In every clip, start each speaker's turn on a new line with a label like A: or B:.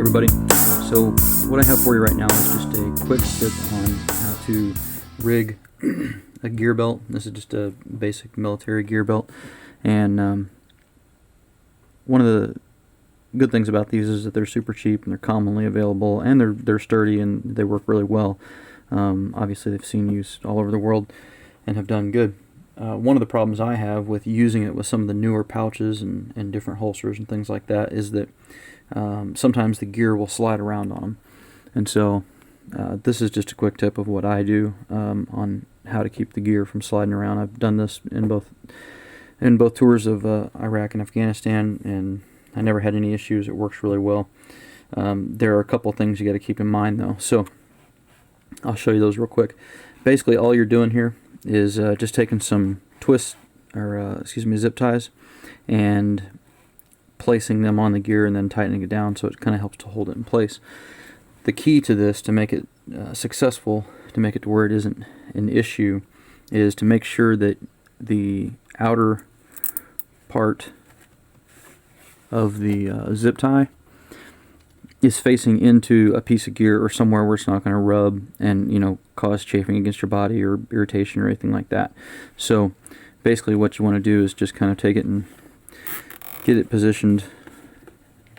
A: everybody. So what I have for you right now is just a quick tip on how to rig a gear belt. This is just a basic military gear belt, and one of the good things about these is that they're super cheap and they're commonly available, and they're sturdy and they work really well. Obviously they've seen use all over the world and have done good. One of the problems I have with using it with some of the newer pouches and different holsters and things like that is that sometimes the gear will slide around on them. And so this is just a quick tip of what I do on how to keep the gear from sliding around. I've done this in both tours of Iraq and Afghanistan, and I never had any issues. It works really well. There are a couple things you got to keep in mind though, so I'll show you those real quick. Basically all you're doing here is just taking some zip ties and placing them on the gear and then tightening it down so it kind of helps to hold it in place. The key to this, to make it successful, to make it to where it isn't an issue, is to make sure that the outer part of the zip tie is facing into a piece of gear or somewhere where it's not going to rub and cause chafing against your body or irritation or anything like that. So basically what you want to do is just kind of take it and get it positioned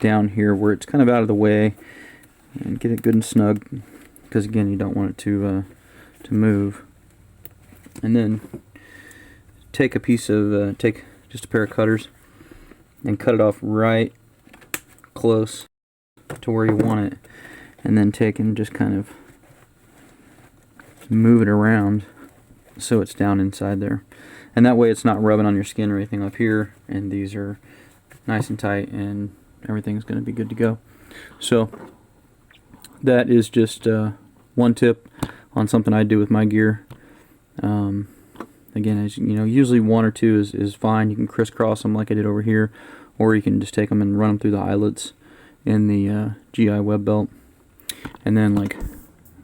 A: down here where it's kind of out of the way, and get it good and snug, because again you don't want it to move. And then take a piece of take just a pair of cutters and cut it off right close to where you want it, and then take and just kind of move it around so it's down inside there, and that way it's not rubbing on your skin or anything up here, and these are nice and tight and everything's going to be good to go. So that is just one tip on something I do with my gear. Again, as you know, usually one or two is fine. You can crisscross them like I did over here, or you can just take them and run them through the eyelets in the GI web belt. And then like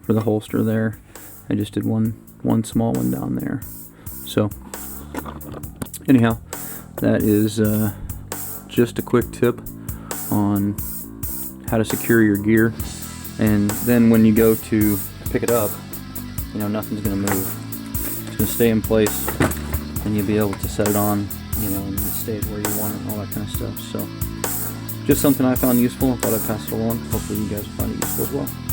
A: for the holster there, I just did one small one down there. So anyhow, that is just a quick tip on how to secure your gear. And then when you go to pick it up, nothing's going to move. It's going to stay in place, and you'll be able to set it on, and it stays where you want it and all that kind of stuff. So just something I found useful and thought I'd pass it along. Hopefully you guys will find it useful as well.